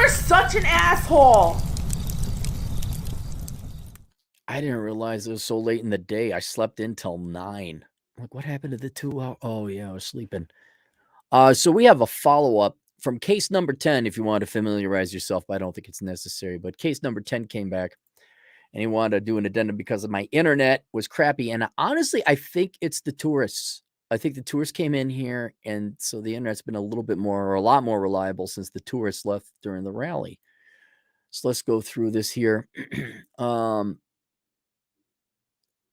You're such an asshole. I didn't realize it was so late in the day. I slept in till 9. Like, what happened to the 2 hour? Oh, yeah, I was sleeping. So we have a follow-up from case number 10 if you want to familiarize yourself, but I don't think it's necessary. But case number 10 came back and he wanted to do an addendum because of my internet was crappy. And honestly, I think it's the tourists. I think the tourists came in here, and so the internet's been a little bit more or a lot more reliable since the tourists left during the rally. So let's go through this here. I'm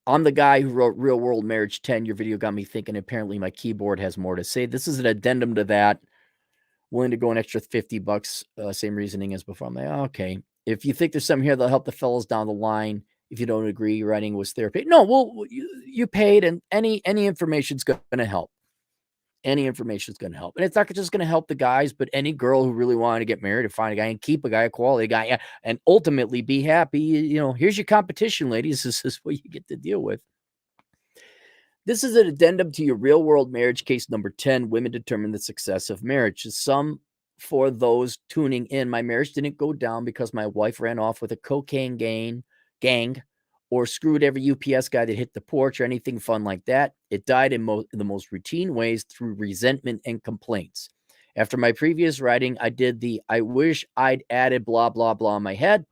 the guy who wrote Real World Marriage 10. Your video got me thinking. Apparently, my keyboard has more to say. This is an addendum to that. Willing to go an extra $50. Same reasoning as before. I'm like, okay. If you think there's something here that'll help the fellows down the line, if you don't agree, writing was therapy. No, well, you paid, and any information's going to help. Any information is going to help. And it's not just going to help the guys, but any girl who really wanted to get married and find a guy and keep a guy, a quality guy, and ultimately be happy. Here's your competition, ladies. This is what you get to deal with. This is an addendum to your real world marriage case number 10. Women determine the success of marriage. Some for those tuning in, my marriage didn't go down because my wife ran off with a cocaine gang or screwed every UPS guy that hit the porch or anything fun like that. It died in the most routine ways through resentment and complaints. After my previous writing, I did the I wish I'd added blah, blah, blah in my head.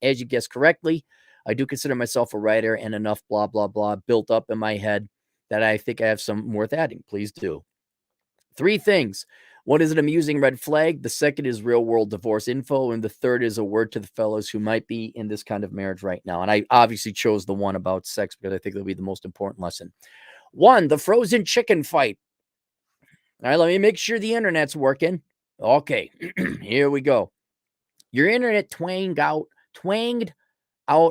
As you guessed correctly, I do consider myself a writer, and enough blah, blah, blah built up in my head that I think I have some worth adding. Please do. 3 things. One is an amusing red flag. The second is real world divorce info. And the third is a word to the fellows who might be in this kind of marriage right now. And I obviously chose the one about sex because I think it'll be the most important lesson. 1, the frozen chicken fight. All right, let me make sure the internet's working. Okay, here we go. Your internet twanged out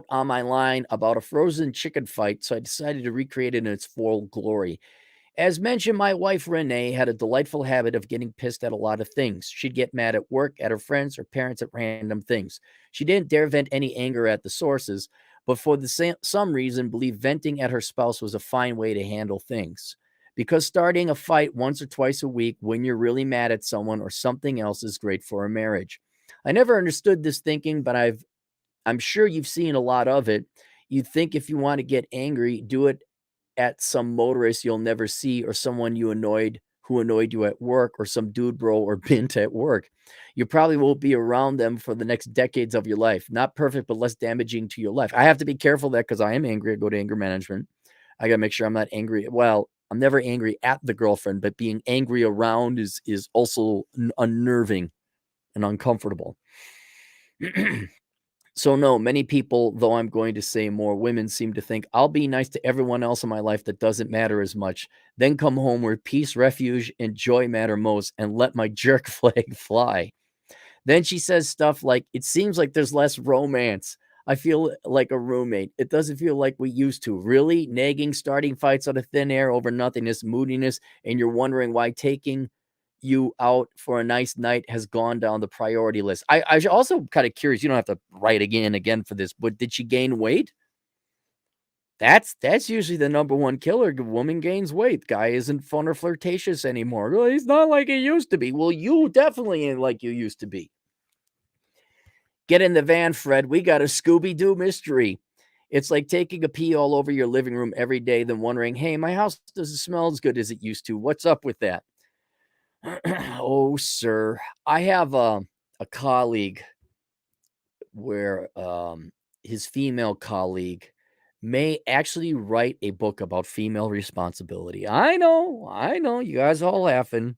on my line about a frozen chicken fight, so I decided to recreate it in its full glory. As mentioned, my wife Renee had a delightful habit of getting pissed at a lot of things. She'd get mad at work, at her friends, or parents at random things. She didn't dare vent any anger at the sources, but for some reason believed venting at her spouse was a fine way to handle things. Because starting a fight once or twice a week when you're really mad at someone or something else is great for a marriage. I never understood this thinking, but I'm sure you've seen a lot of it. You'd think if you want to get angry, do it at some motorist you'll never see or someone who annoyed you at work or some dude bro or bint at work. You probably won't be around them for the next decades of your life. Not perfect, but less damaging to your life. I have to be careful of that because I am angry. I go to anger management. I got to make sure I'm not angry. Well, I'm never angry at the girlfriend, but being angry around is also unnerving and uncomfortable. So no, many people, though I'm going to say more women, seem to think I'll be nice to everyone else in my life that doesn't matter as much, then come home where peace, refuge, and joy matter most and let my jerk flag fly. Then she says stuff like, it seems like there's less romance. I feel like a roommate. It doesn't feel like we used to. Really? Nagging, starting fights out of thin air over nothingness, moodiness, and you're wondering why taking you out for a nice night has gone down the priority list. I also kind of curious. You don't have to write again for this, but did she gain weight? That's usually the number one killer. Woman gains weight. Guy isn't fun or flirtatious anymore. Well, he's not like he used to be. Well, you definitely ain't like you used to be. Get in the van, Fred. We got a Scooby-Doo mystery. It's like taking a pee all over your living room every day, then wondering, hey, my house doesn't smell as good as it used to. What's up with that? Oh, sir. I have a colleague where his female colleague may actually write a book about female responsibility. I know. You guys are all laughing.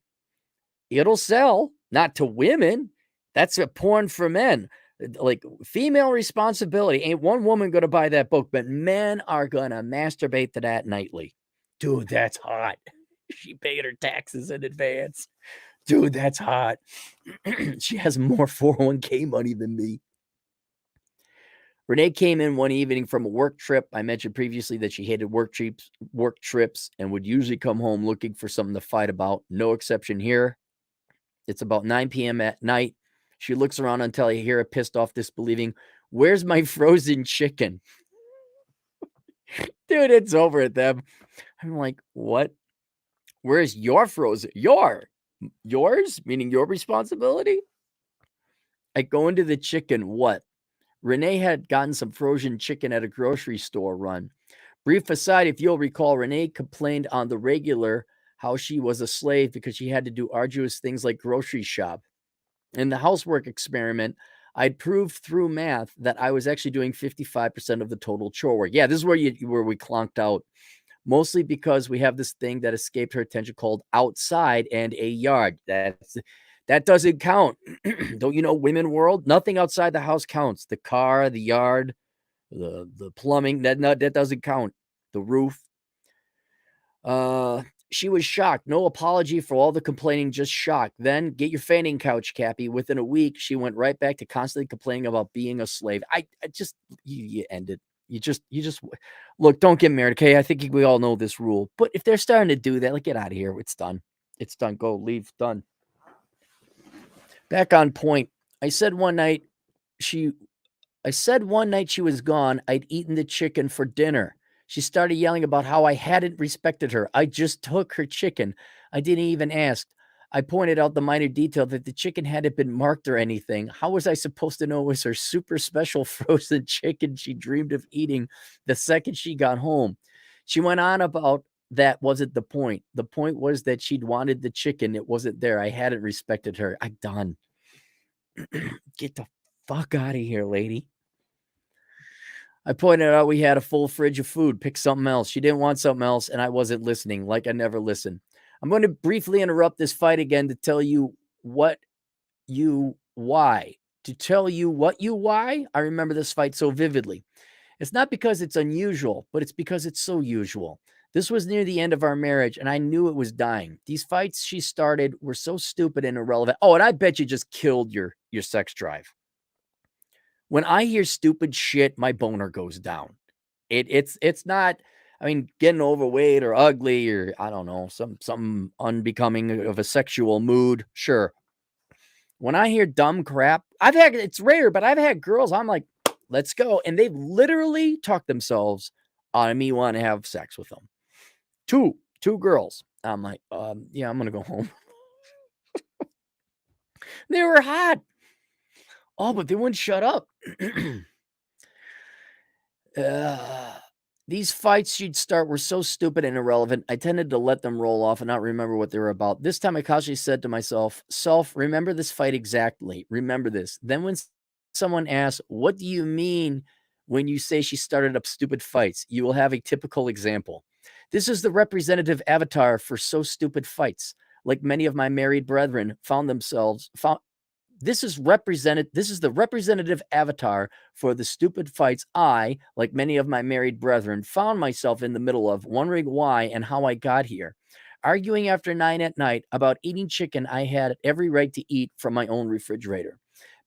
It'll sell, not to women. That's a porn for men. Like female responsibility. Ain't one woman going to buy that book, but men are going to masturbate to that nightly. Dude, that's hot. She paid her taxes in advance. Dude, that's hot. She has more 401k money than me. Renee came in one evening from a work trip. I mentioned previously that she hated work trips and would usually come home looking for something to fight about. No exception here. It's about 9 p.m. at night. She looks around until I hear a pissed off disbelieving, "Where's my frozen chicken?" Dude, it's over at them. I'm like, what? Where's your frozen? Yours? Meaning your responsibility? I go into the chicken. What? Renee had gotten some frozen chicken at a grocery store run. Brief aside, if you'll recall, Renee complained on the regular how she was a slave because she had to do arduous things like grocery shop. In the housework experiment, I'd proved through math that I was actually doing 55% of the total chore work. Yeah, this is where we clonked out. Mostly because we have this thing that escaped her attention called outside and a yard. That doesn't count. Don't you know, women world? Nothing outside the house counts. The car, the yard, the plumbing, that doesn't count. The roof. She was shocked. No apology for all the complaining, just shocked. Then get your fanning couch, Cappy. Within a week, she went right back to constantly complaining about being a slave. I just you end it. You just look, don't get married, okay? I think we all know this rule. But if they're starting to do that, like, get out of here. It's done. It's done. Go, leave, done. Back on point. I said one night she was gone. I'd eaten the chicken for dinner. She started yelling about how I hadn't respected her. I just took her chicken. I didn't even ask. I pointed out the minor detail that the chicken hadn't been marked or anything. How was I supposed to know it was her super special frozen chicken she dreamed of eating the second she got home? She went on about that wasn't the point. The point was that she'd wanted the chicken. It wasn't there. I hadn't respected her. I'm done. Get the fuck out of here, lady. I pointed out we had a full fridge of food. Pick something else. She didn't want something else, and I wasn't listening, like I never listen. I'm going to briefly interrupt this fight again to tell you why. To tell you why I remember this fight so vividly. It's not because it's unusual, but it's because it's so usual. This was near the end of our marriage, and I knew it was dying. These fights she started were so stupid and irrelevant. Oh, and I bet you just killed your sex drive. When I hear stupid shit, my boner goes down. It's not, I mean, getting overweight or ugly or I don't know, some unbecoming of a sexual mood. Sure. When I hear dumb crap, it's rare, but I've had girls, I'm like, let's go. And they've literally talked themselves out of me wanting to have sex with them. Two girls. I'm like, yeah, I'm going to go home. They were hot. Oh, but they wouldn't shut up. These fights she'd start were so stupid and irrelevant, I tended to let them roll off and not remember what they were about. This time I cautiously said to myself, remember this fight exactly. Remember this. Then when someone asks, what do you mean when you say she started up stupid fights? You will have a typical example. This is the representative avatar for so stupid fights. Like many of my married brethren this is the representative avatar for the stupid fights I, like many of my married brethren, found myself in the middle of, wondering why and how I got here. Arguing after 9 at night about eating chicken I had every right to eat from my own refrigerator.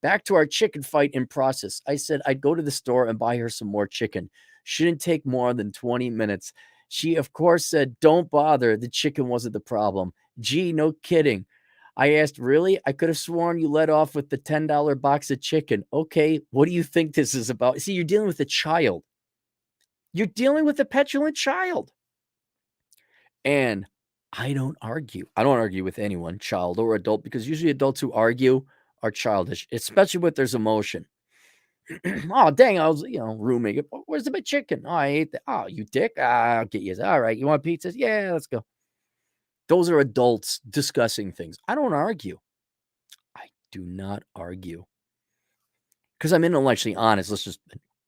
Back to our chicken fight in process. I said I'd go to the store and buy her some more chicken. Shouldn't take more than 20 minutes. She, of course, said, don't bother. The chicken wasn't the problem. Gee, no kidding. I asked, really? I could have sworn you let off with the $10 box of chicken. Okay, what do you think this is about? See, you're dealing with a child. You're dealing with a petulant child. And I don't argue. I don't argue with anyone, child or adult, because usually adults who argue are childish, especially with there's emotion. Oh, dang, I was, roommate. Where's the chicken? Oh, I ate that. Oh, you dick. I'll get you. All right, you want pizzas? Yeah, let's go. Those are adults discussing things. I don't argue. I do not argue. Because I'm intellectually honest.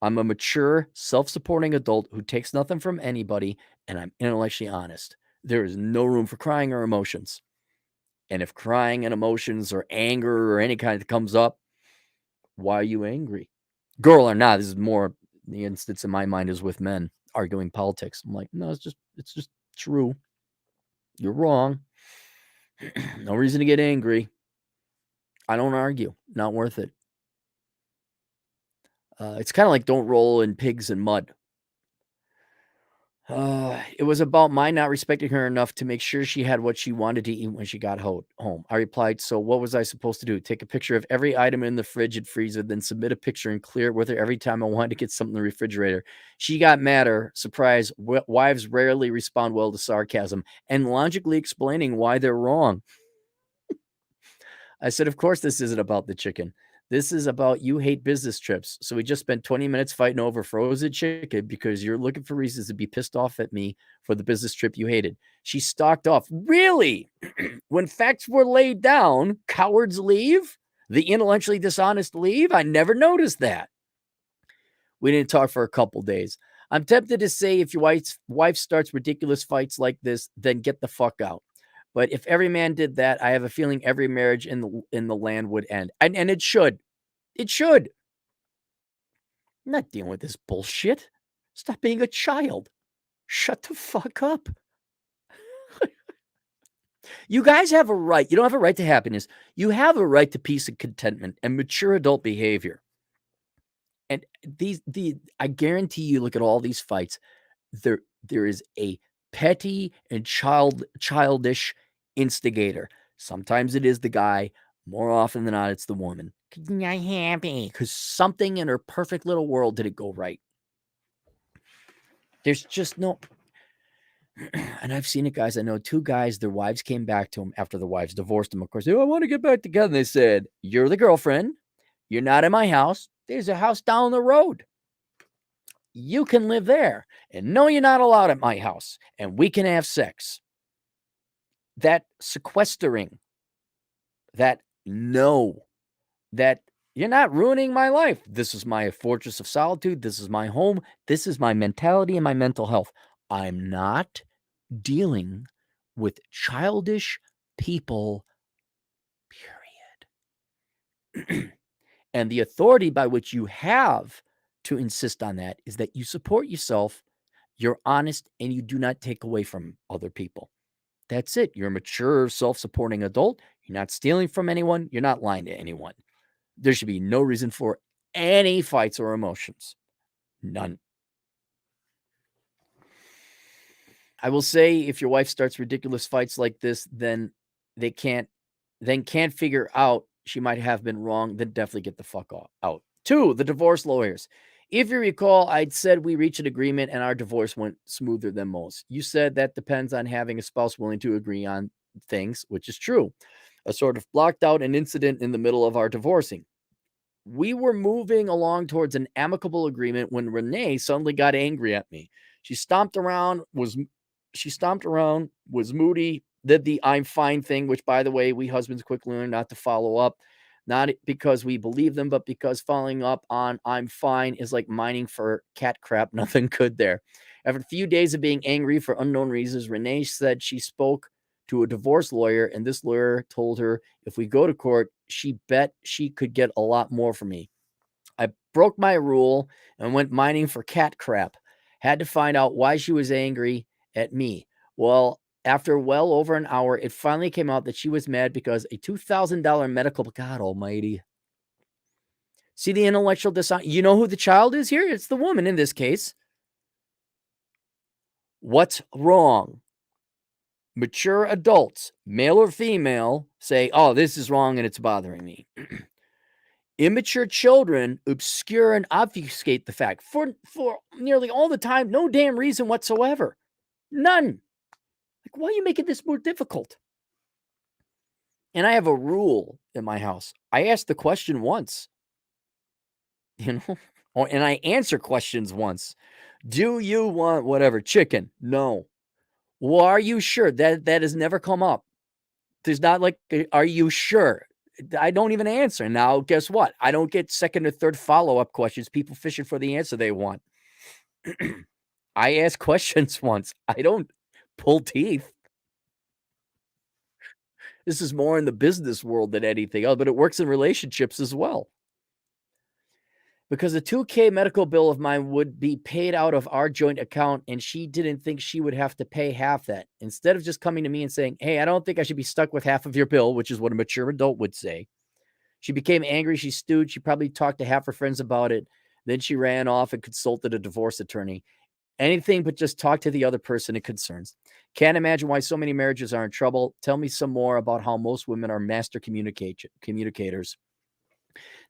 I'm a mature, self-supporting adult who takes nothing from anybody, and I'm intellectually honest. There is no room for crying or emotions. And if crying and emotions or anger or any kind comes up, why are you angry? Girl or not, this is more the instance in my mind is with men arguing politics. I'm like, no, it's just true. You're wrong. No reason to get angry. I don't argue. Not worth it. It's kind of like don't roll in pigs and mud. It was about my not respecting her enough to make sure she had what she wanted to eat when she got home. I replied, so what was I supposed to do? Take a picture of every item in the fridge and freezer, then submit a picture and clear it with her every time I wanted to get something in the refrigerator. She got madder. Surprise, wives rarely respond well to sarcasm and logically explaining why they're wrong. I said, of course, this isn't about the chicken. This is about you hate business trips. So we just spent 20 minutes fighting over frozen chicken because you're looking for reasons to be pissed off at me for the business trip you hated. She stalked off. Really? When facts were laid down, cowards leave? The intellectually dishonest leave? I never noticed that. We didn't talk for a couple days. I'm tempted to say if your wife starts ridiculous fights like this, then get the fuck out. But if every man did that, I have a feeling every marriage in the land would end. And it should. It should. I'm not dealing with this bullshit. Stop being a child. Shut the fuck up. You guys have a right. You don't have a right to happiness. You have a right to peace and contentment and mature adult behavior. And I guarantee you, look at all these fights. There is a petty and childish instigator. Sometimes it is the guy. More often than not, it's the woman. I'm happy because something in her perfect little world didn't go right. There's just no. And I've seen it, guys. I know 2 guys, their wives came back to them after the wives divorced them. Of course, I want to get back together. And they said, you're the girlfriend. You're not in my house. There's a house down the road. You can live there. And no, you're not allowed at my house. And we can have sex. That sequestering, that no, that you're not ruining my life. This is my fortress of solitude. This is my home. This is my mentality and my mental health. I'm not dealing with childish people, period. And the authority by which you have to insist on that is that you support yourself, you're honest, and you do not take away from other people. That's it. You're a mature, self-supporting adult. You're not stealing from anyone. You're not lying to anyone. There should be no reason for any fights or emotions. None. I will say if your wife starts ridiculous fights like this, then can't figure out she might have been wrong, then definitely get the fuck out. 2, the divorce lawyers. If you recall, I'd said we reached an agreement and our divorce went smoother than most. You said that depends on having a spouse willing to agree on things, which is true. I sort of blocked out an incident in the middle of our divorcing. We were moving along towards an amicable agreement when Renee suddenly got angry at me. She stomped around, was moody, did the I'm fine thing, which, by the way, we husbands quickly learn not to follow up, not because we believe them, but because following up on I'm fine is like mining for cat crap. Nothing good there. After a few days of being angry for unknown reasons, Renee said she spoke to a divorce lawyer, and this lawyer told her if we go to court, she bet she could get a lot more from me. I broke my rule and went mining for cat crap. Had to find out why she was angry at me. Well, after well over an hour, it finally came out that she was mad because a $2,000 medical, God almighty. See the intellectual dishonest. You know who the child is here? It's the woman in this case. What's wrong? Mature adults, male or female, say, oh, this is wrong and it's bothering me. Immature children obscure and obfuscate the fact for nearly all the time. No damn reason whatsoever. None. Like, why are you making this more difficult? And I have a rule in my house. I ask the question once, and I answer questions once. Do you want whatever? Chicken? No. Well, are you sure? That has never come up. There's not like, are you sure? I don't even answer. Now, guess what? I don't get second or third follow-up questions. People fishing for the answer they want. I ask questions once. I don't pull teeth. This is more in the business world than anything else, but it works in relationships as well. Because a $2,000 medical bill of mine would be paid out of our joint account, and she didn't think she would have to pay half that. Instead of just coming to me and saying, hey, I don't think I should be stuck with half of your bill, which is what a mature adult would say. She became angry. She stewed. She probably talked to half her friends about it. Then she ran off and consulted a divorce attorney. Anything but just talk to the other person it concerns. Can't imagine why so many marriages are in trouble. Tell me some more about how most women are master communicators.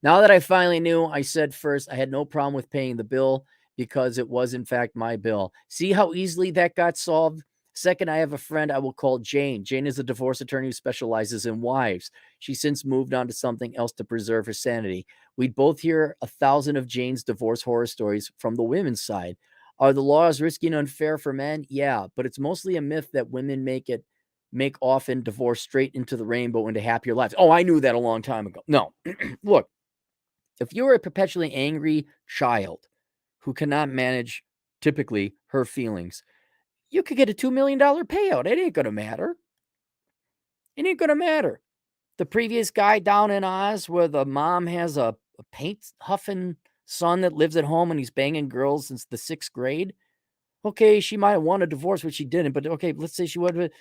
Now that I finally knew, I said first I had no problem with paying the bill because it was in fact my bill. See how easily that got solved? Second, I have a friend I will call Jane. Jane is a divorce attorney who specializes in wives. She since moved on to something else to preserve her sanity. We'd both hear 1,000 of Jane's divorce horror stories from the women's side. Are the laws risky and unfair for men? Yeah, but it's mostly a myth that women make often divorce straight into the rainbow into happier lives. Oh, I knew that a long time ago. No. Look, if you're a perpetually angry child who cannot manage typically her feelings, you could get a $2 million payout. It ain't going to matter. It ain't going to matter. The previous guy down in Oz where the mom has a paint huffing son that lives at home and he's banging girls since the 6th grade. Okay, she might have won a divorce, which she didn't, but okay, let's say she would.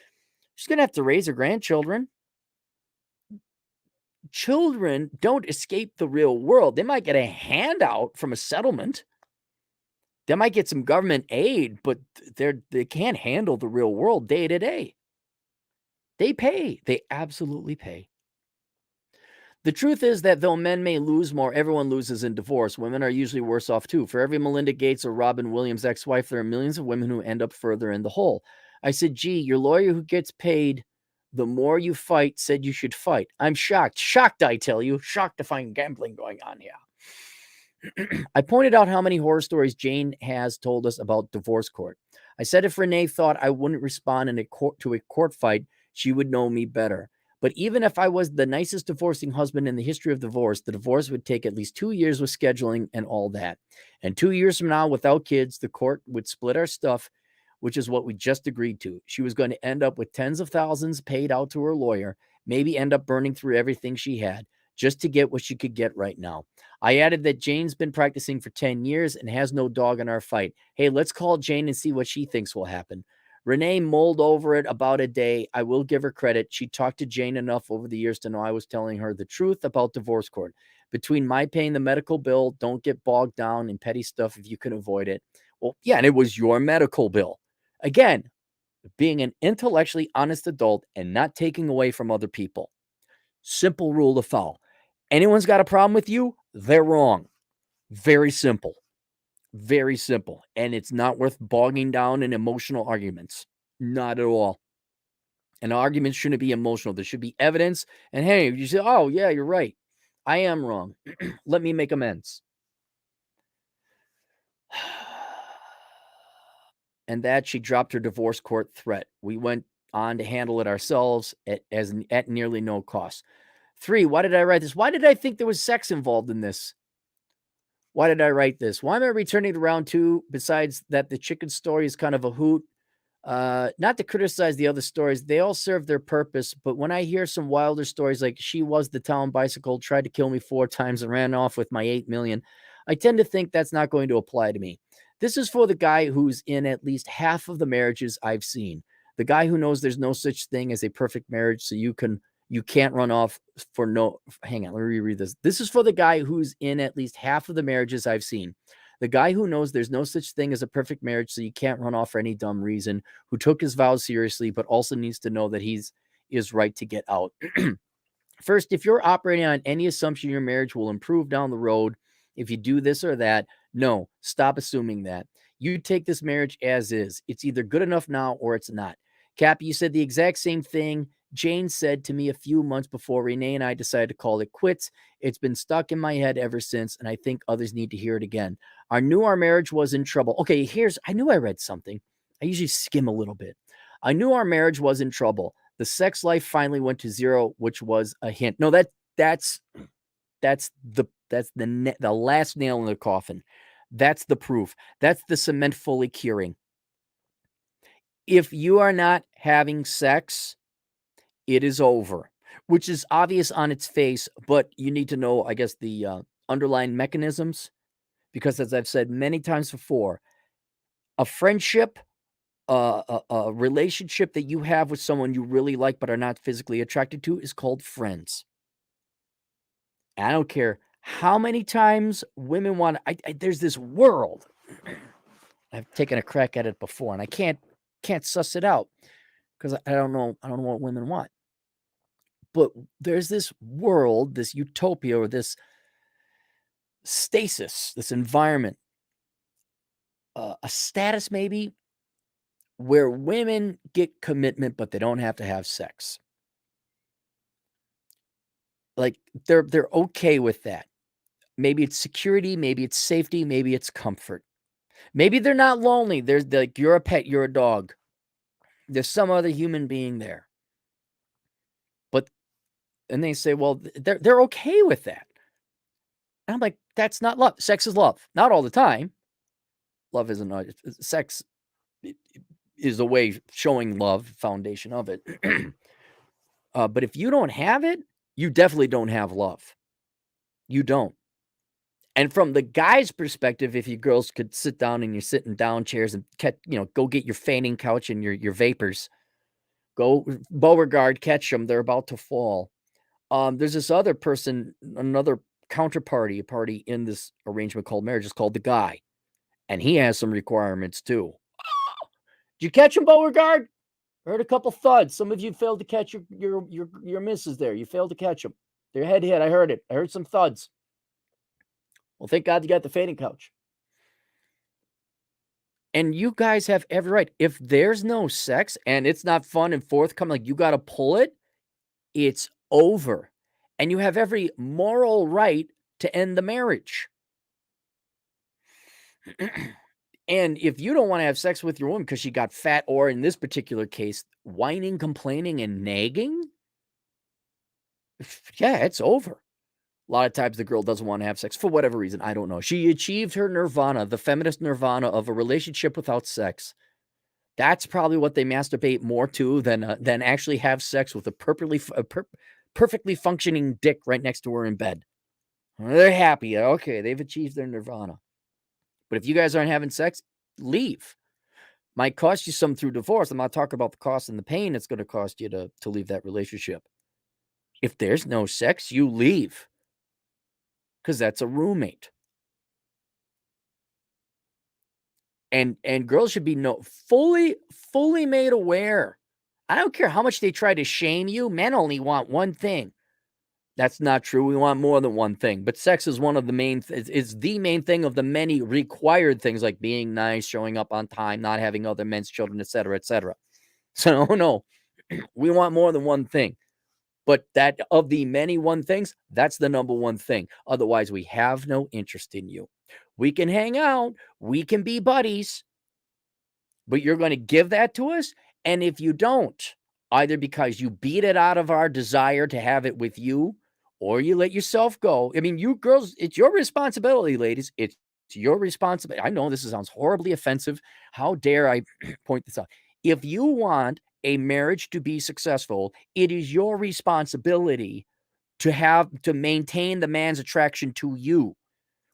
She's going to have to raise her grandchildren. Children don't escape the real world. They might get a handout from a settlement. They might get some government aid, but they can't handle the real world day to day. They pay. They absolutely pay. The truth is that though men may lose more, everyone loses in divorce. Women are usually worse off too. For every Melinda Gates or Robin Williams' ex-wife, there are millions of women who end up further in the hole. I said, gee, your lawyer who gets paid the more you fight said you should fight. I'm shocked. Shocked, I tell you. Shocked to find gambling going on here. I pointed out how many horror stories Jane has told us about divorce court. I said if Renee thought I wouldn't respond to a court fight, she would know me better. But even if I was the nicest divorcing husband in the history of divorce, the divorce would take at least 2 years with scheduling and all that. And 2 years from now, without kids, the court would split our stuff, which is what we just agreed to. She was going to end up with tens of thousands paid out to her lawyer, maybe end up burning through everything she had just to get what she could get right now. I added that Jane's been practicing for 10 years and has no dog in our fight. Hey, let's call Jane and see what she thinks will happen. Renee mulled over it about a day. I will give her credit. She talked to Jane enough over the years to know I was telling her the truth about divorce court. Between my paying the medical bill, don't get bogged down in petty stuff if you can avoid it. Well, yeah, and it was your medical bill. Again, being an intellectually honest adult and not taking away from other people. Simple rule of thumb. Anyone's got a problem with you, they're wrong. Very simple. Very simple. And it's not worth bogging down in emotional arguments. Not at all. An argument shouldn't be emotional. There should be evidence. And hey, you say, oh, yeah, you're right. I am wrong. Let me make amends. And that she dropped her divorce court threat. We went on to handle it ourselves at nearly no cost. 3, why did I write this? Why did I think there was sex involved in this? Why did I write this? Why am I returning to round 2? Besides that, the chicken story is kind of a hoot. Not to criticize the other stories. They all serve their purpose. But when I hear some wilder stories like she was the town bicycle, tried to kill me 4 times and ran off with my 8 million, I tend to think that's not going to apply to me. This is for the guy who's in at least half of the marriages I've seen. The guy who knows there's no such thing as a perfect marriage, so you can't run off for no. Hang on, let me reread this. This is for the guy who's in at least half of the marriages I've seen. The guy who knows there's no such thing as a perfect marriage, so you can't run off for any dumb reason, who took his vows seriously, but also needs to know that is right to get out. First, if you're operating on any assumption your marriage will improve down the road, if you do this or that, no, stop assuming that. You take this marriage as is. It's either good enough now or it's not. Cappy, you said the exact same thing Jane said to me a few months before Renee and I decided to call it quits. It's been stuck in my head ever since, and I think others need to hear it again. I knew our marriage was in trouble. Okay, I knew I read something. I usually skim a little bit. I knew our marriage was in trouble. The sex life finally went to 0, which was a hint. No, that's the last nail in the coffin. That's the proof. That's the cement fully curing. If you are not having sex, it is over, which is obvious on its face, but you need to know, I guess, the underlying mechanisms, because as I've said many times before, a friendship, a relationship that you have with someone you really like but are not physically attracted to is called friends. I don't care how many times women want. There's this world. I've taken a crack at it before, and I can't suss it out because I don't know what women want. But there's this world, this utopia, or this stasis, this environment, a status maybe where women get commitment, but they don't have to have sex. Like they're okay with that. Maybe it's security, maybe it's safety, maybe it's comfort. Maybe they're not lonely. There's like you're a pet, you're a dog. There's some other human being there. But and they say, well, they're okay with that. And I'm like, that's not love. Sex is love. Not all the time. Love isn't sex is a way showing love, foundation of it. But if you don't have it, you definitely don't have love. You don't. And from the guy's perspective, if you girls could sit down in your sitting down chairs and go get your fainting couch and your vapors, go Beauregard, catch them. They're about to fall. There's this other person, another counterparty, a party in this arrangement called marriage is called the guy. And he has some requirements too. Did you catch him, Beauregard? I heard a couple thuds. Some of you failed to catch your misses there. You failed to catch them. Their head hit. I heard it. I heard some thuds. Well, thank God you got the fainting couch. And you guys have every right. If there's no sex and it's not fun and forthcoming, like you got to pull it, it's over. And you have every moral right to end the marriage. And if you don't want to have sex with your woman because she got fat, or in this particular case, whining, complaining, and nagging, yeah, it's over. A lot of times the girl doesn't want to have sex for whatever reason. I don't know. She achieved her nirvana, the feminist nirvana of a relationship without sex. That's probably what they masturbate more to than actually have sex with a perfectly functioning dick right next to her in bed. They're happy. Okay, they've achieved their nirvana. But if you guys aren't having sex, leave. Might cost you some through divorce. I'm not talking about the cost and the pain it's going to cost you to leave that relationship. If there's no sex, you leave. Because that's a roommate. And girls should be fully made aware. I don't care how much they try to shame you. Men only want one thing. That's not true. We want more than one thing. But sex is one of the main. It's the main thing of the many required things, like being nice, showing up on time, not having other men's children, etc., etc. So no, we want more than one thing. But that of the many one things, that's the number one thing. Otherwise, we have no interest in you. We can hang out. We can be buddies. But you're going to give that to us? And if you don't, either because you beat it out of our desire to have it with you, or you let yourself go. I mean, you girls, it's your responsibility, ladies. It's your responsibility. I know this sounds horribly offensive. How dare I point this out? If you want a marriage to be successful, it is your responsibility to maintain the man's attraction to you,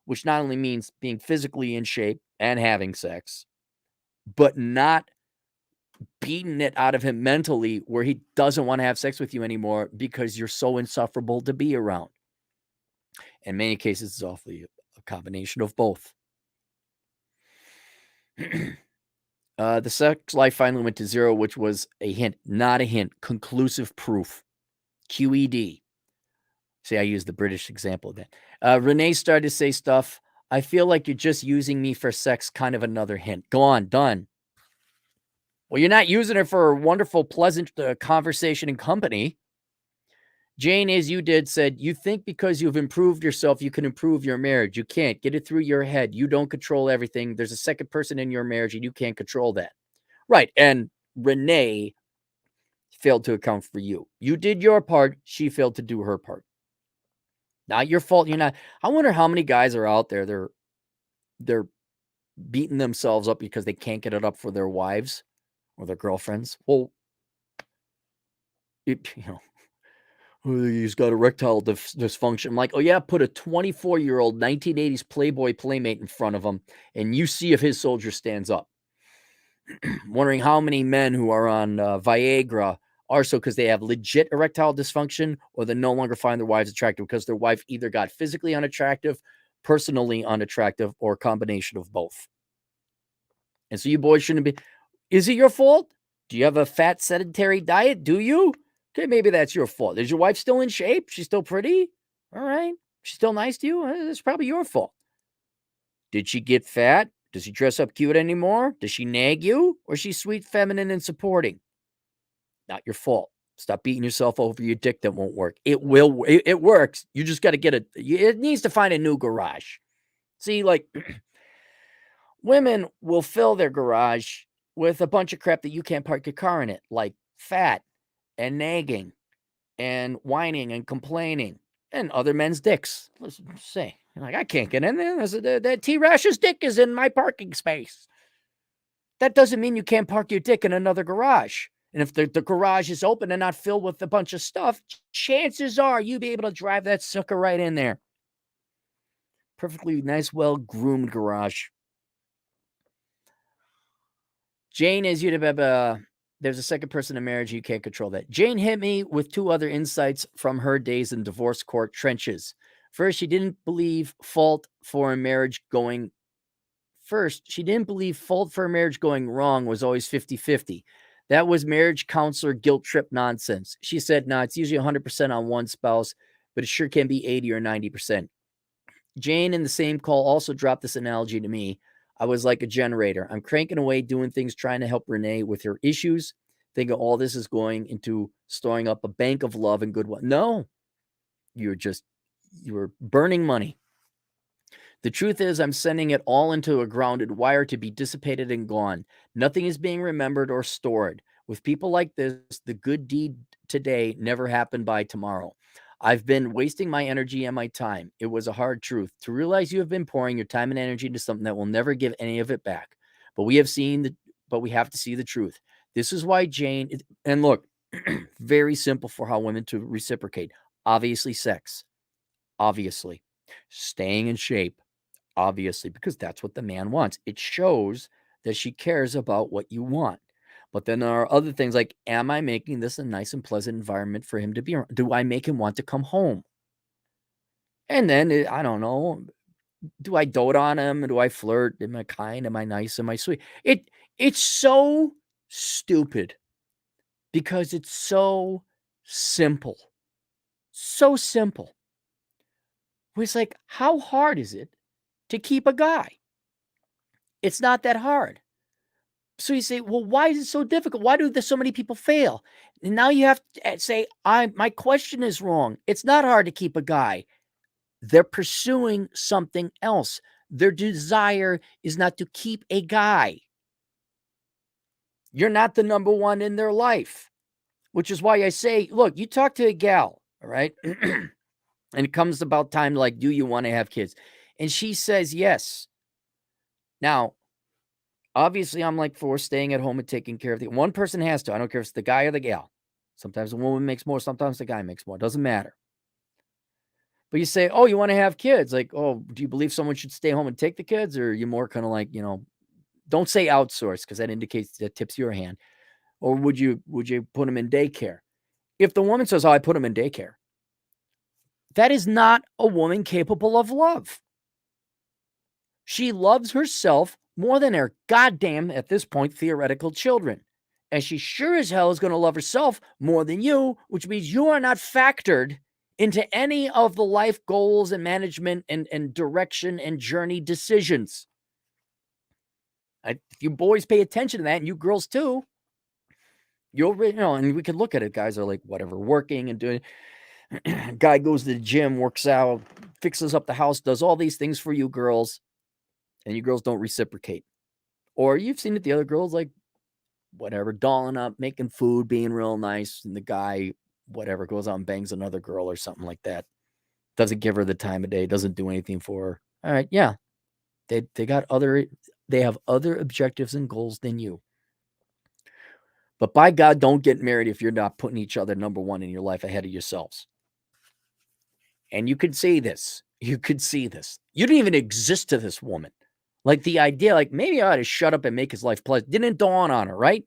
which not only means being physically in shape and having sex, but not beating it out of him mentally where he doesn't want to have sex with you anymore because you're so insufferable to be around. In many cases, it's awfully a combination of both. The sex life finally went to zero, which was a hint, not a hint, conclusive proof. QED. See, I used the British example of that. Renee started to say stuff. I feel like you're just using me for sex, kind of another hint. Go on, done. Well, you're not using it for a wonderful, pleasant conversation and company. Jane, as you did, said, you think because you've improved yourself, you can improve your marriage. You can't. Get it through your head. You don't control everything. There's a second person in your marriage, and you can't control that. Right. And Renee failed to account for you. You did your part. She failed to do her part. Not your fault. You're not. I wonder how many guys are out there. They're beating themselves up because they can't get it up for their wives or their girlfriends. Well, he's got erectile dysfunction. I'm like, oh yeah, put a 24-year-old 1980s Playboy playmate in front of him, and you see if his soldier stands up. Wondering how many men who are on Viagra are so because they have legit erectile dysfunction, or they no longer find their wives attractive because their wife either got physically unattractive, personally unattractive, or a combination of both. And so you boys shouldn't be. Is it your fault? Do you have a fat sedentary diet? Do you? Okay, maybe that's your fault. Is your wife still in shape? She's still pretty? All right. She's still nice to you? It's probably your fault. Did she get fat? Does he dress up cute anymore? Does she nag you? Or is she sweet, feminine, and supporting? Not your fault. Stop beating yourself over your dick that won't work. It will. It works. You just got to get it. It needs to find a new garage. See, like women will fill their garage with a bunch of crap that you can't park your car in it, like fat and nagging and whining and complaining and other men's dicks. Let's say, like, I can't get in there. That T-Rash's dick is in my parking space. That doesn't mean you can't park your dick in another garage. And if the garage is open and not filled with a bunch of stuff, chances are you'll be able to drive that sucker right in there. Perfectly nice, well-groomed garage. Jane is you to there's a second person in marriage. You can't control that. Jane hit me with 2 other insights from her days in divorce court trenches. First, she didn't believe fault for a marriage going wrong was always 50-50. That was marriage counselor guilt trip nonsense. She said, no, it's usually 100% on one spouse, but it sure can be 80 or 90%. Jane in the same call also dropped this analogy to me. I was like a generator. I'm cranking away, doing things, trying to help Renee with her issues, thinking all this is going into storing up a bank of love and goodwill. No, you were burning money. The truth is, I'm sending it all into a grounded wire to be dissipated and gone. Nothing is being remembered or stored. With people like this, the good deed today never happened by tomorrow. I've been wasting my energy and my time. It was a hard truth to realize you have been pouring your time and energy into something that will never give any of it back. But we have to see the truth. This is why Jane, and look, very simple for how women to reciprocate. Obviously, sex. Obviously. Staying in shape. Obviously, because that's what the man wants. It shows that she cares about what you want. But then there are other things like, am I making this a nice and pleasant environment for him to be around? Do I make him want to come home? And then, I don't know, do I dote on him? Do I flirt? Am I kind? Am I nice? Am I sweet? It's so stupid because it's so simple. So simple. It's like, how hard is it to keep a guy? It's not that hard. So you say, well, why is it so difficult? Why do so many people fail? And now you have to say, my question is wrong. It's not hard to keep a guy. They're pursuing something else. Their desire is not to keep a guy. You're not the number one in their life, which is why I say, look, you talk to a gal, all right? And it comes about time like, do you want to have kids? And she says yes. Now, obviously, I'm like for staying at home and taking care of one person has to. I don't care if it's the guy or the gal. Sometimes the woman makes more. Sometimes the guy makes more. It doesn't matter. But you say, oh, you want to have kids. Like, oh, do you believe someone should stay home and take the kids? Or are you more kind of like, don't say outsource because that indicates that tips your hand. Or would you put them in daycare? If the woman says, oh, I put them in daycare, that is not a woman capable of love. She loves herself more than her goddamn, at this point, theoretical children. And she sure as hell is going to love herself more than you, which means you are not factored into any of the life goals and management and direction and journey decisions. If you boys pay attention to that, and you girls too, and we can look at it. Guys are like, whatever, working and doing. Guy goes to the gym, works out, fixes up the house, does all these things for you girls, and you girls don't reciprocate. Or you've seen it, the other girls, like, whatever, dolling up, making food, being real nice, and the guy, whatever, goes out and bangs another girl or something like that. Doesn't give her the time of day, doesn't do anything for her. All right, yeah. They have other objectives and goals than you. But by God, don't get married if you're not putting each other number one in your life ahead of yourselves. And you could see this. You could see this. You didn't even exist to this woman. Like the idea, like maybe I ought to shut up and make his life pleasant. Didn't dawn on her, right?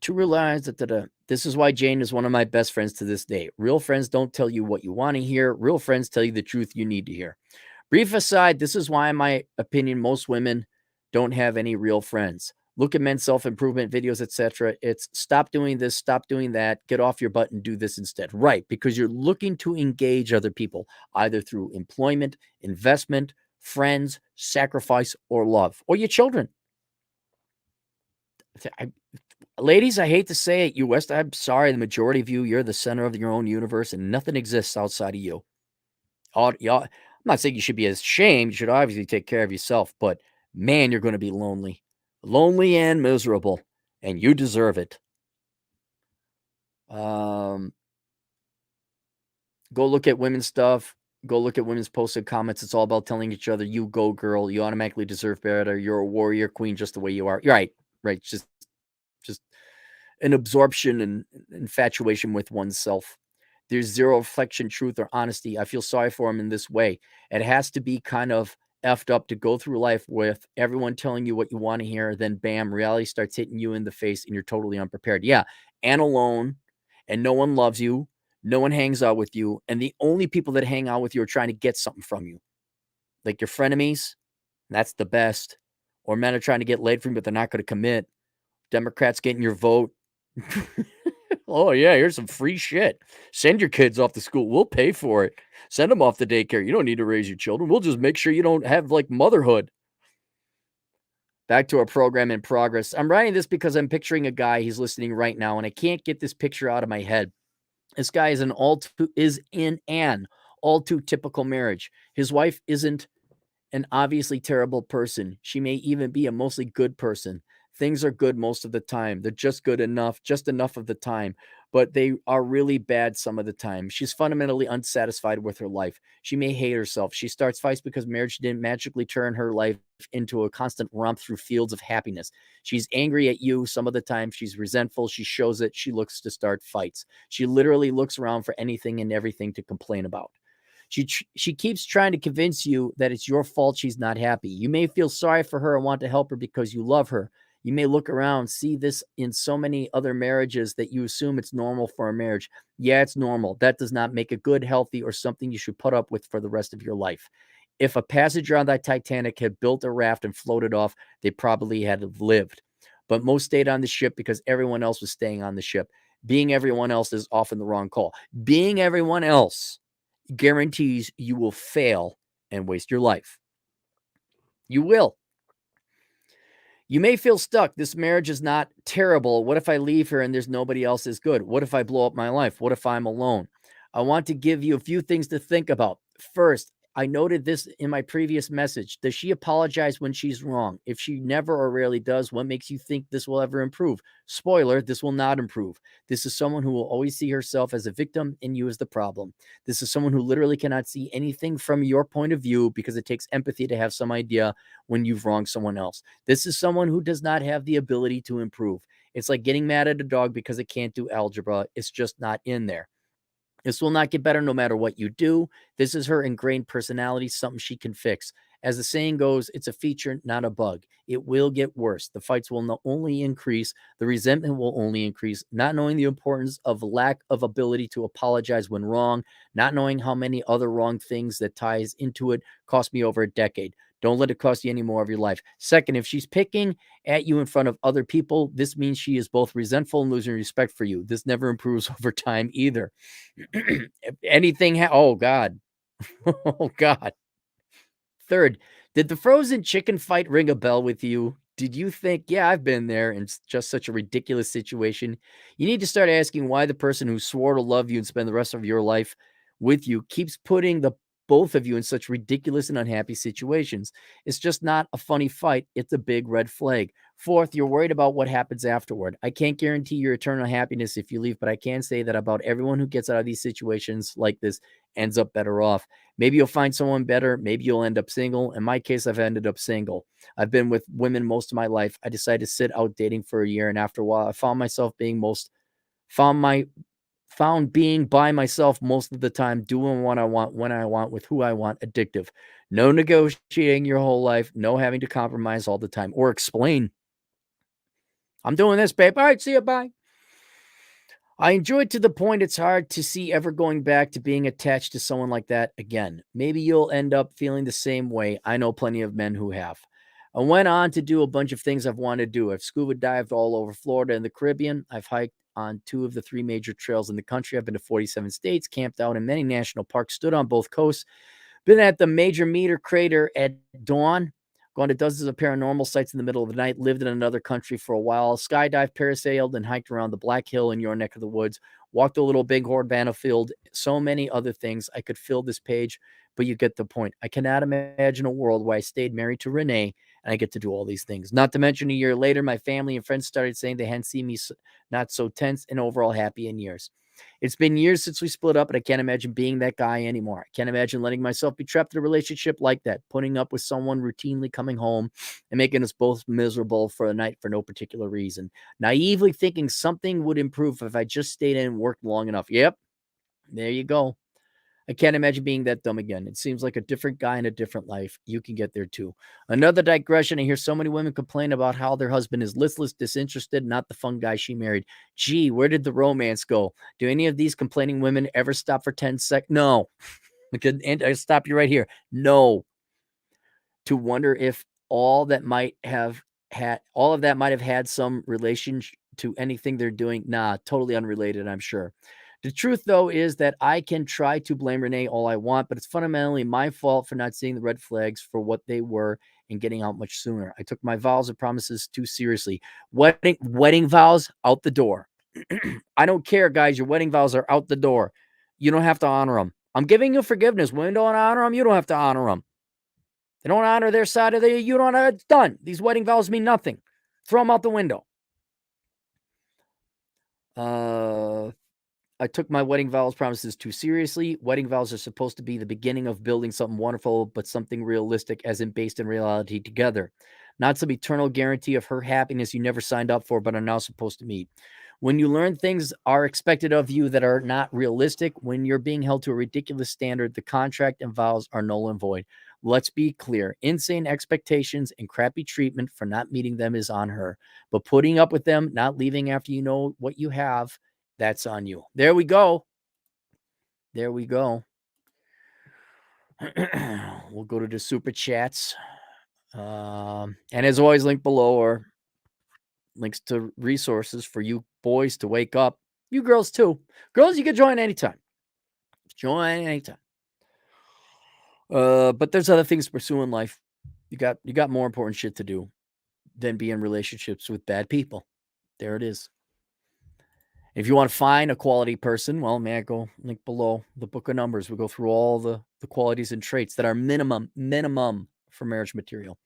To realize that this is why Jane is one of my best friends to this day. Real friends don't tell you what you want to hear. Real friends tell you the truth you need to hear. Brief aside, this is why, in my opinion, most women don't have any real friends. Look at men's self-improvement videos, etc. It's stop doing this, stop doing that, get off your butt and do this instead. Right, because you're looking to engage other people, either through employment, investment, friends, sacrifice, or love, or your children. Ladies, I hate to say it, you West, I'm sorry, the majority of you, you're the center of your own universe, and nothing exists outside of you. Y'all, I'm not saying you should be ashamed. You should obviously take care of yourself, but man, you're going to be lonely and miserable, and you deserve it. Go look at women's stuff. Go look at women's posted comments. It's all about telling each other, "You go, girl. You automatically deserve better. You're a warrior queen, just the way you are." You're right. Just an absorption and infatuation with oneself. There's zero reflection, truth, or honesty. I feel sorry for him in this way. It has to be kind of effed up to go through life with everyone telling you what you want to hear. Then, bam, reality starts hitting you in the face and you're totally unprepared. Yeah. And alone, and no one loves you. No one hangs out with you. And the only people that hang out with you are trying to get something from you, like your frenemies. That's the best. Or men are trying to get laid from you, but they're not going to commit. Democrats getting your vote. Oh, yeah, here's some free shit. Send your kids off to school. We'll pay for it. Send them off to daycare. You don't need to raise your children. We'll just make sure you don't have like motherhood. Back to our program in progress. I'm writing this because I'm picturing a guy. He's listening right now, and I can't get this picture out of my head. This guy is in an all too typical marriage. His wife isn't an obviously terrible person. She may even be a mostly good person. Things are good most of the time. They're just good enough, just enough of the time, but they are really bad some of the time. She's fundamentally unsatisfied with her life. She may hate herself. She starts fights because marriage didn't magically turn her life into a constant romp through fields of happiness. She's angry at you some of the time. She's resentful. She shows it. She looks to start fights. She literally looks around for anything and everything to complain about. She keeps trying to convince you that it's your fault she's not happy. You may feel sorry for her and want to help her because you love her. You may look around, see this in so many other marriages that you assume it's normal for a marriage. Yeah, it's normal. That does not make it good, healthy, or something you should put up with for the rest of your life. If a passenger on that Titanic had built a raft and floated off, they probably had lived. But most stayed on the ship because everyone else was staying on the ship. Being everyone else is often the wrong call. Being everyone else guarantees you will fail and waste your life. You will. You may feel stuck. This marriage is not terrible. What if I leave her and there's nobody else as good? What if I blow up my life? What if I'm alone? I want to give you a few things to think about. First, I noted this in my previous message. Does she apologize when she's wrong? If she never or rarely does, what makes you think this will ever improve? Spoiler, this will not improve. This is someone who will always see herself as a victim and you as the problem. This is someone who literally cannot see anything from your point of view because it takes empathy to have some idea when you've wronged someone else. This is someone who does not have the ability to improve. It's like getting mad at a dog because it can't do algebra. It's just not in there. This will not get better no matter what you do. This is her ingrained personality, something she can fix. As the saying goes, it's a feature, not a bug. It will get worse. The fights will not only increase, the resentment will only increase. Not knowing the importance of lack of ability to apologize when wrong, not knowing how many other wrong things that ties into it cost me over a decade. Don't let it cost you any more of your life. Second, if she's picking at you in front of other people, this means she is both resentful and losing respect for you. This never improves over time either. If anything, oh God, oh God. Third, did the frozen chicken fight ring a bell with you? Did you think, yeah, I've been there and it's just such a ridiculous situation? You need to start asking why the person who swore to love you and spend the rest of your life with you keeps putting the both of you in such ridiculous and unhappy situations. It's just not a funny fight. It's a big red flag. Fourth, you're worried about what happens afterward. I can't guarantee your eternal happiness if you leave, but I can say that about everyone who gets out of these situations like this ends up better off. Maybe you'll find someone better. Maybe you'll end up single. In my case, I've ended up single. I've been with women most of my life. I decided to sit out dating for a year, and after a while, I found myself found being by myself most of the time, doing what I want, when I want, with who I want, addictive. No negotiating your whole life, no having to compromise all the time or explain. I'm doing this, babe. All right, see you, bye. I enjoy it to the point it's hard to see ever going back to being attached to someone like that again. Maybe you'll end up feeling the same way. I know plenty of men who have. I went on to do a bunch of things I've wanted to do. I've scuba dived all over Florida and the Caribbean. I've hiked on 2 of the 3 major trails in the country. I've been to 47 states, camped out in many national parks, stood on both coasts, been at the major meter crater at dawn, gone to dozens of paranormal sites in the middle of the night, lived in another country for a while, skydived, parasailed, and hiked around the Black Hill in your neck of the woods, walked a little Bighorn battlefield, so many other things. I could fill this page, but you get the point. I cannot imagine a world where I stayed married to Renee and I get to do all these things. Not to mention a year later, my family and friends started saying they hadn't seen me not so tense and overall happy in years. It's been years since we split up, and I can't imagine being that guy anymore. I can't imagine letting myself be trapped in a relationship like that, putting up with someone routinely coming home and making us both miserable for a night for no particular reason. Naively thinking something would improve if I just stayed in and worked long enough. Yep, there you go. I can't imagine being that dumb again. It seems like a different guy in a different life. You can get there too. Another digression. I hear so many women complain about how their husband is listless, disinterested, not the fun guy she married. Gee, where did the romance go? Do any of these complaining women ever stop for 10 seconds? No. I stop you right here. No. To wonder if all of that might have had some relation to anything they're doing. Nah, totally unrelated, I'm sure. The truth, though, is that I can try to blame Renee all I want, but it's fundamentally my fault for not seeing the red flags for what they were and getting out much sooner. I took my vows and promises too seriously. Wedding vows out the door. I don't care, guys. Your wedding vows are out the door. You don't have to honor them. I'm giving you forgiveness. Women don't honor them. You don't have to honor them. They don't honor their side of the. You don't. It's done. These wedding vows mean nothing. Throw them out the window. I took my wedding vows promises too seriously. Wedding vows are supposed to be the beginning of building something wonderful, but something realistic, as in based in reality together. Not some eternal guarantee of her happiness you never signed up for, but are now supposed to meet. When you learn things are expected of you that are not realistic, when you're being held to a ridiculous standard, the contract and vows are null and void. Let's be clear. Insane expectations and crappy treatment for not meeting them is on her. But putting up with them, not leaving after you know what you have, that's on you. There we go. There we go. We'll go to the super chats. And as always, link below are links to resources for you boys to wake up. You girls too. Girls, you can join anytime. Join anytime. But there's other things to pursue in life. You got more important shit to do than be in relationships with bad people. There it is. If you want to find a quality person, well, man, go link below the book of numbers. We go through all the qualities and traits that are minimum for marriage material.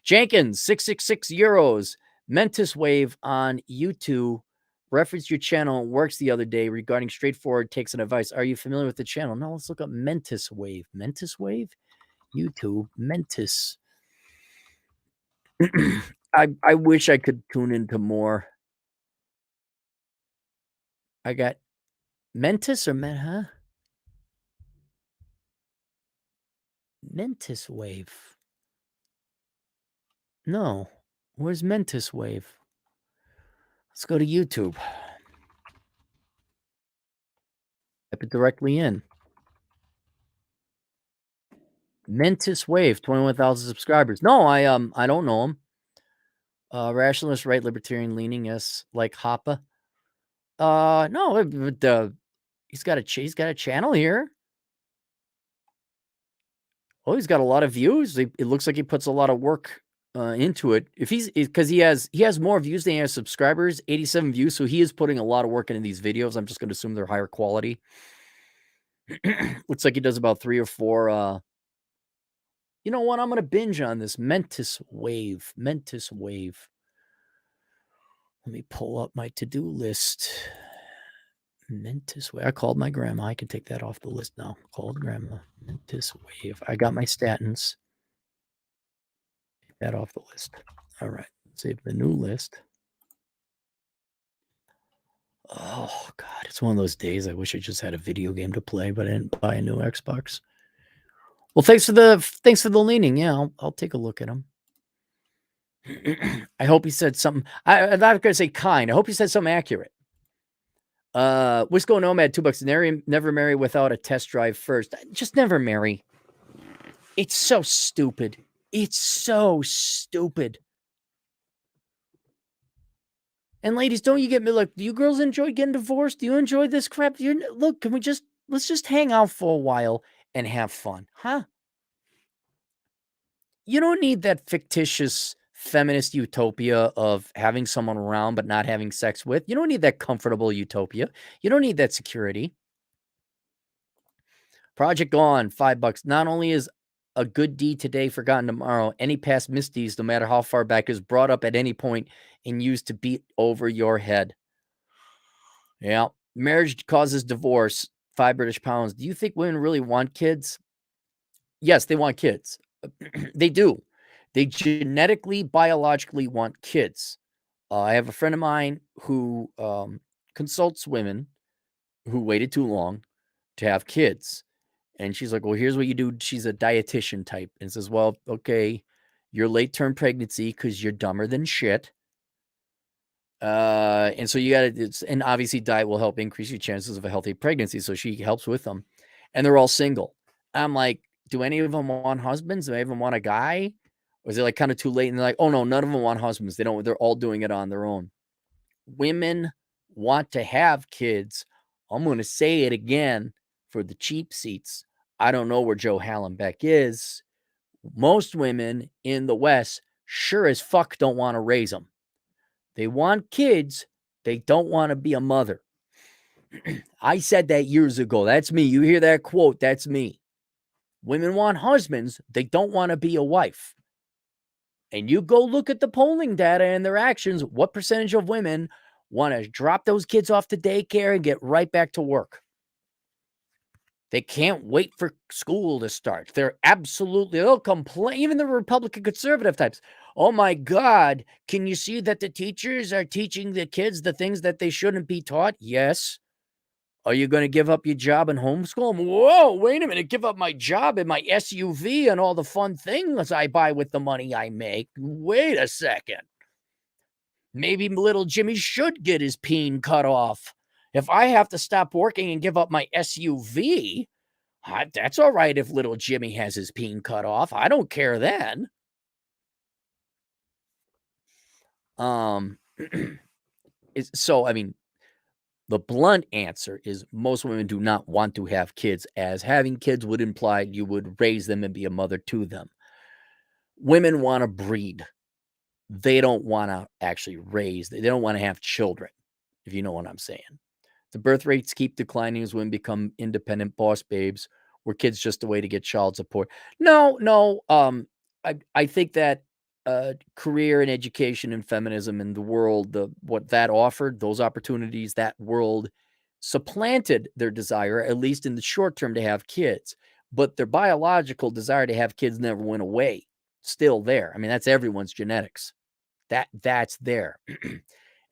Jenkins, 666 euros. Mentis Wave on YouTube. Referenced your channel works the other day regarding straightforward takes and advice. Are you familiar with the channel? No, let's look up Mentis Wave. Mentis Wave? YouTube. Mentis. I wish I could tune into more. I got Mentis or huh? Mentis Wave. No. Where's Mentis Wave? Let's go to YouTube. Type it directly in. Mentis Wave, 21,000 subscribers. No, I don't know him. Rationalist, right, libertarian leaning, yes, like Hoppe. No, but he's got a channel here. Oh, he's got a lot of views. It looks like he puts a lot of work into it. Because he has more views than he has subscribers, 87 views. So he is putting a lot of work into these videos. I'm just going to assume they're higher quality. Looks like he does about 3 or 4. You know what? I'm going to binge on this Mentis Wave. Mentis Wave. Let me pull up my to-do list. Mentis Wave. I called my grandma. I can take that off the list now. Called grandma. Mentis Wave. I got my statins. Take that off the list. All right. Save the new list. Oh, God. It's one of those days I wish I just had a video game to play, but I didn't buy a new Xbox. Well, thanks for the leaning. Yeah, I'll take a look at him. I hope he said something. I'm not going to say kind. I hope he said something accurate. Wisco Nomad, $2. Never marry without a test drive first. Just never marry. It's so stupid. It's so stupid. And ladies, don't you get me? Look, do you girls enjoy getting divorced? Do you enjoy this crap? Look, can we let's just hang out for a while and have fun, huh? You don't need that fictitious feminist utopia of having someone around but not having sex with. You don't need that comfortable utopia. You don't need that security. Project Gone, $5. Not only is a good deed today forgotten tomorrow, any past misdeeds, no matter how far back, is brought up at any point and used to beat over your head. Yeah. Marriage causes divorce, £5 British. Do you think women really want kids? Yes, they want kids. They do. They genetically, biologically want kids. I have a friend of mine who consults women who waited too long to have kids. And she's like, well, here's what you do. She's a dietitian type and says, well, okay, you're late term pregnancy because you're dumber than shit. And so you got to, and obviously diet will help increase your chances of a healthy pregnancy. So she helps with them and they're all single. I'm like, do any of them want husbands? Do any of them want a guy? Or is it like kind of too late? And they're like, oh no, none of them want husbands. They're all doing it on their own. Women want to have kids. I'm going to say it again for the cheap seats. I don't know where Joe Hallenbeck is. Most women in the West sure as fuck don't want to raise them. They want kids. They don't want to be a mother. I said that years ago. That's me. You hear that quote? That's me. Women want husbands. They don't want to be a wife. And you go look at the polling data and their actions. What percentage of women want to drop those kids off to daycare and get right back to work? They can't wait for school to start. They'll complain. Even the Republican conservative types. Oh my God, can you see that the teachers are teaching the kids the things that they shouldn't be taught? Yes. Are you going to give up your job and homeschool them? Whoa, wait a minute. Give up my job and my SUV and all the fun things I buy with the money I make. Wait a second. Maybe little Jimmy should get his peen cut off. If I have to stop working and give up my SUV, that's all right if little Jimmy has his peen cut off. I don't care then. So, I mean, the blunt answer is most women do not want to have kids, as having kids would imply you would raise them and be a mother to them. Women want to breed. They don't want to actually raise. They don't want to have children, if you know what I'm saying. The birth rates keep declining as women become independent boss babes. Were kids just a way to get child support? No. I think that career and education and feminism and the world, what that offered, those opportunities, that world supplanted their desire, at least in the short term, to have kids. But their biological desire to have kids never went away. Still there. I mean, that's everyone's genetics. That's there.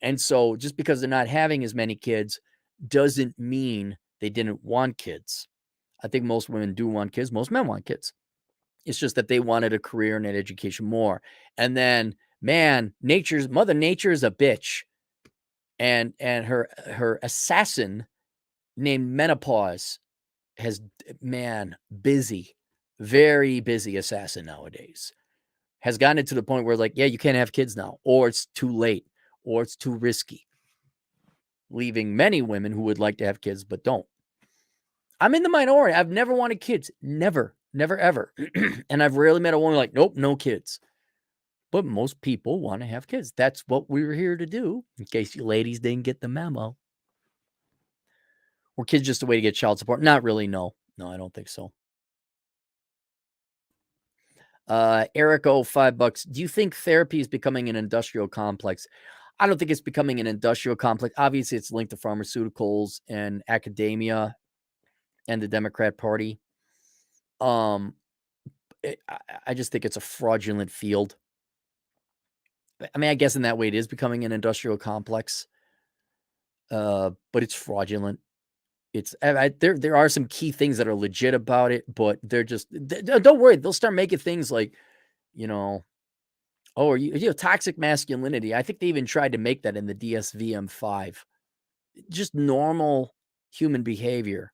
And so just because they're not having as many kids doesn't mean they didn't want kids. I think most women do want kids. Most men want kids. It's just that they wanted a career and an education more. And then, man, Mother Nature is a bitch. And her assassin named Menopause has, man, very busy assassin nowadays. Has gotten it to the point where, like, yeah, you can't have kids now, or it's too late, or it's too risky, leaving many women who would like to have kids but don't. I'm in the minority. I've never wanted kids. Never, ever. And I've rarely met a woman like, nope, no kids. But most people want to have kids. That's what we were here to do, in case you ladies didn't get the memo. Were kids just a way to get child support? Not really, no. No, I don't think so. Eric, $5. Do you think therapy is becoming an industrial complex? I don't think it's becoming an industrial complex. Obviously, it's linked to pharmaceuticals and academia and the Democrat Party. I just think it's a fraudulent field. I mean, I guess in that way it is becoming an industrial complex, but it's fraudulent. There are some key things that are legit about it, but they're just don't worry. They'll start making things like, toxic masculinity. I think they even tried to make that in the DSVM-5. Just normal human behavior.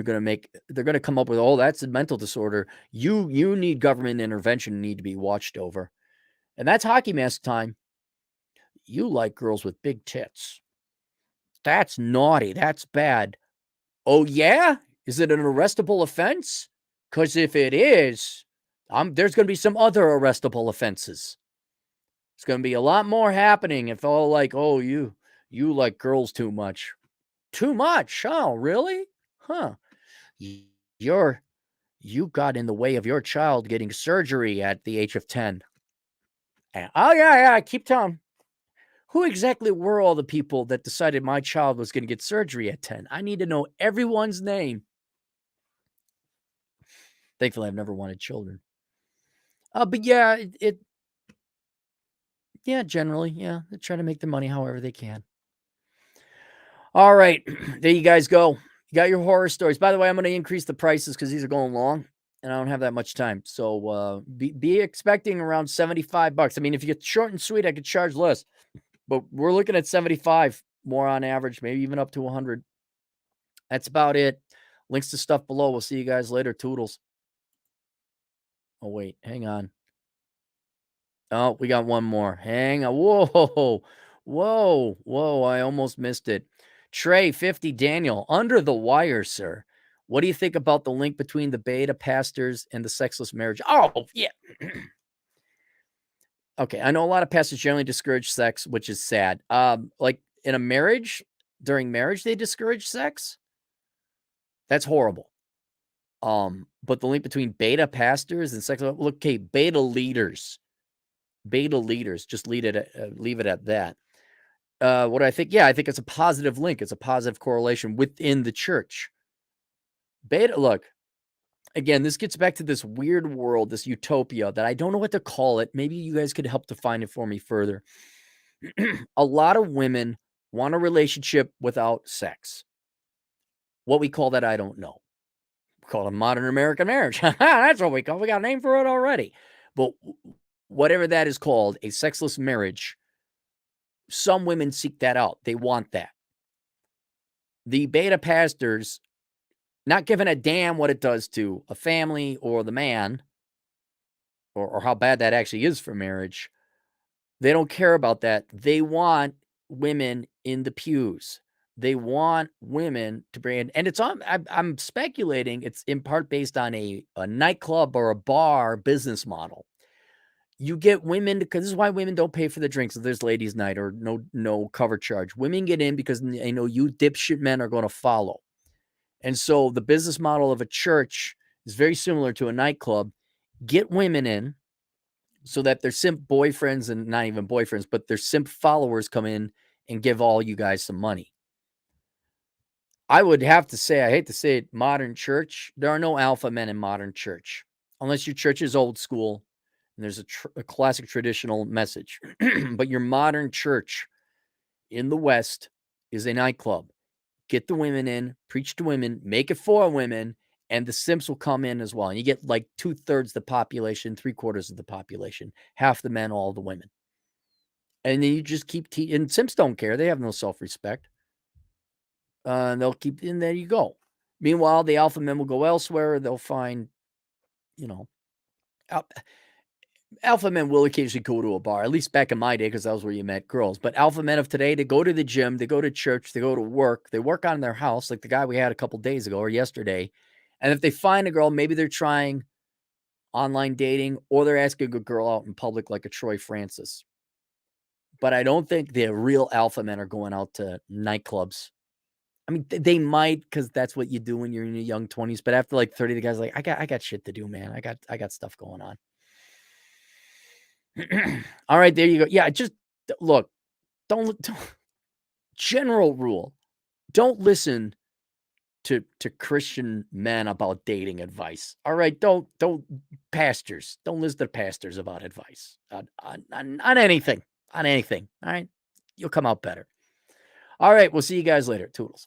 They're going to come up with, oh, that's a mental disorder. You need government intervention, need to be watched over. And that's hockey mask time. You like girls with big tits. That's naughty. That's bad. Oh, yeah? Is it an arrestable offense? Because if it is, there's going to be some other arrestable offenses. There's going to be a lot more happening if all like, oh, you like girls too much. Too much? Oh, really? Huh. You got in the way of your child getting surgery at the age of 10. Oh, yeah, keep telling. Who exactly were all the people that decided my child was going to get surgery at 10? I need to know everyone's name. Thankfully, I've never wanted children. But yeah, generally, yeah, they try to make the money however they can. All right, there you guys go. You got your horror stories. By the way, I'm going to increase the prices because these are going long, and I don't have that much time. So be expecting around $75. I mean, if you get short and sweet, I could charge less, but we're looking at 75 more on average, maybe even up to 100. That's about it. Links to stuff below. We'll see you guys later. Toodles. Oh, wait. Hang on. Oh, we got one more. Hang on. Whoa. I almost missed it. Trey 50 Daniel, under the wire, sir. What do you think about the link between the beta pastors and the sexless marriage? Oh, yeah. Okay. I know a lot of pastors generally discourage sex, which is sad. Like in a marriage, during marriage, they discourage sex. That's horrible. But the link between beta pastors and sex, look, okay, beta leaders, just leave it at that. What do I think? Yeah, I think it's a positive link. It's a positive correlation within the church. Beta, look, again, this gets back to this weird world, this utopia that I don't know what to call it. Maybe you guys could help define it for me further. A lot of women want a relationship without sex. What we call that, I don't know. We call it a modern American marriage. That's what we call it. We got a name for it already. But whatever that is called, a sexless marriage, some women seek that out. They want that. The beta pastors, not giving a damn what it does to a family or the man, or how bad that actually is for marriage, they don't care about that. They want women in the pews. They want women to bring, and it's on. I'm speculating it's in part based on a nightclub or a bar business model. You get women, because this is why women don't pay for the drinks if there's ladies' night or no cover charge. Women get in because they know you dipshit men are going to follow. And so the business model of a church is very similar to a nightclub. Get women in so that their simp boyfriends, and not even boyfriends, but their simp followers come in and give all you guys some money. I would have to say, I hate to say it, modern church, there are no alpha men in modern church, unless your church is old school and there's a classic traditional message. But your modern church in the West is a nightclub. Get the women in, preach to women, make it for women, and the simps will come in as well. And you get like 2/3 the population, 3/4 of the population, half the men, all the women. And then you just keep and simps don't care. They have no self-respect. And they'll keep, and there you go. Meanwhile, the alpha men will go elsewhere. They'll find, alpha men will occasionally go to a bar, at least back in my day, because that was where you met girls. But alpha men of today, they go to the gym, they go to church, they go to work, they work on their house, like the guy we had a couple days ago or yesterday. And if they find a girl, maybe they're trying online dating or they're asking a girl out in public like a Troy Francis. But I don't think the real alpha men are going out to nightclubs. I mean, they might, because that's what you do when you're in your young 20s. But after like 30, the guy's like, I got shit to do, man. I got stuff going on. All right, there you go. Yeah, just look, don't general rule. Don't listen to Christian men about dating advice. All right, don't pastors. Don't listen to pastors about advice on anything. On anything. All right. You'll come out better. All right, we'll see you guys later. Toodles.